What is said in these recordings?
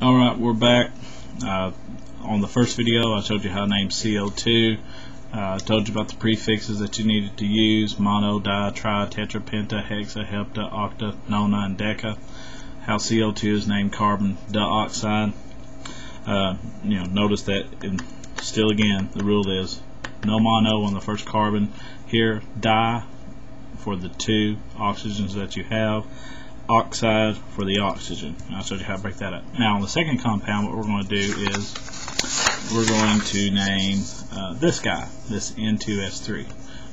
Alright, we're back. On the first video I showed you how to name CO2. I told you about the prefixes that you needed to use: mono, di, tri, tetra, penta, hexa, hepta, octa, nona, and deca. How CO2 is named carbon dioxide. Notice that, and still again, the rule is no mono on the first carbon. Here, di for the two oxygens that you have, oxide for the oxygen. I showed you how to break that up. Now on the second compound, what we're going to do is we're going to name this guy, this N2S3.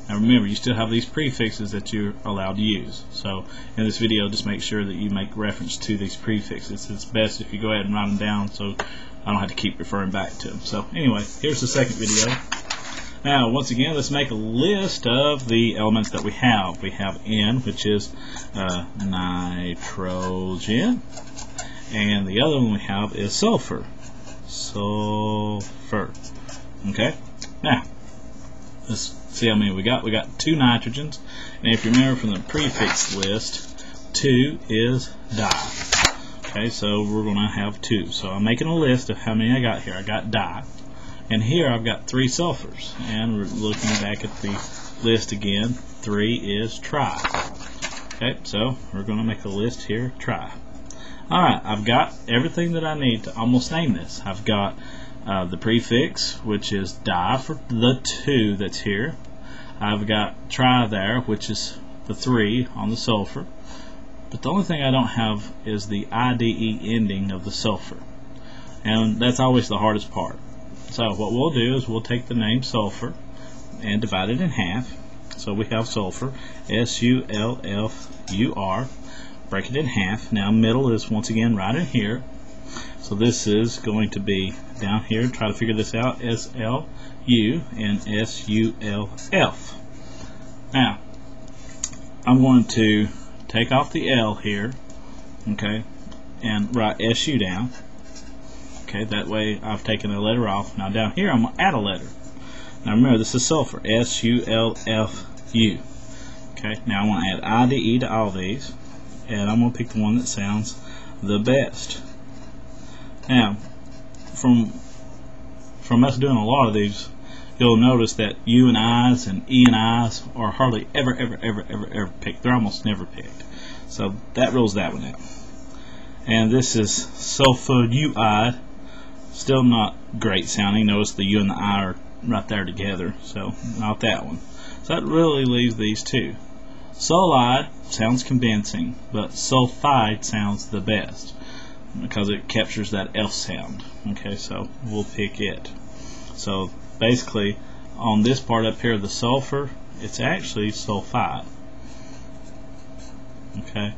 Now remember, you still have these prefixes that you're allowed to use. So in this video, just make sure that you make reference to these prefixes. It's best if you go ahead and write them down so I don't have to keep referring back to them. So anyway, here's the second video. Now, once again, let's make a list of the elements that we have. We have N, which is nitrogen, and the other one we have is sulfur. Sulfur. Okay. Now, let's see how many we got. We got 2 nitrogens, and if you remember from the prefix list, 2 is di. Okay, so we're going to have 2. So I'm making a list of how many I got here. I got di. And here I've got 3 sulfurs, and we're looking back at the list again. 3 is tri. Okay, so we're going to make a list here, tri. Alright, I've got everything that I need to almost name this. I've got the prefix, which is di for the 2 that's here. I've got tri there, which is the 3 on the sulfur. But the only thing I don't have is the IDE ending of the sulfur. And that's always the hardest part. So what we'll do is we'll take the name sulfur and divide it in half. So we have sulfur, S-U-L-F-U-R. Break it in half. Now middle is once again right in here. So this is going to be down here. Try to figure this out. S-L-U and S-U-L-F. Now I'm going to take off the L here, okay, and write S-U down. Okay, that way I've taken a letter off. Now down here I'm going to add a letter. Now remember, this is sulfur, S-U-L-F-U. Okay, now I'm going to add I-D-E to all these, and I'm going to pick the one that sounds the best. Now, from us doing a lot of these, you'll notice that U and I's and E and I's are hardly ever picked. They're almost never picked. So that rules that one out. And this is sulfuride. Still not great sounding. Notice the U and the I are right there together, so not that one. So that really leaves these 2. Sulfide sounds convincing, but sulfide sounds the best because it captures that F sound. Okay, so we'll pick it. So basically, on this part up here, the sulfur, it's actually sulfide. Okay,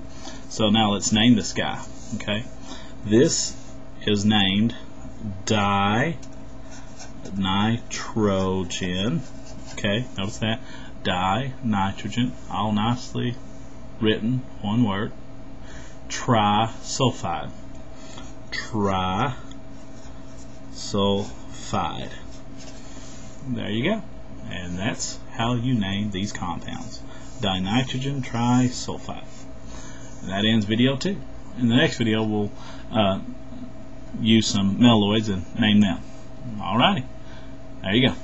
so now let's name this guy. Okay, this is named dinitrogen. Okay, notice that, dinitrogen, all nicely written, one word. Trisulfide. Trisulfide. There you go. And that's how you name these compounds. Dinitrogen trisulfide. And that ends video 2. In the next video we'll use some metalloids and name them. Alrighty. There you go.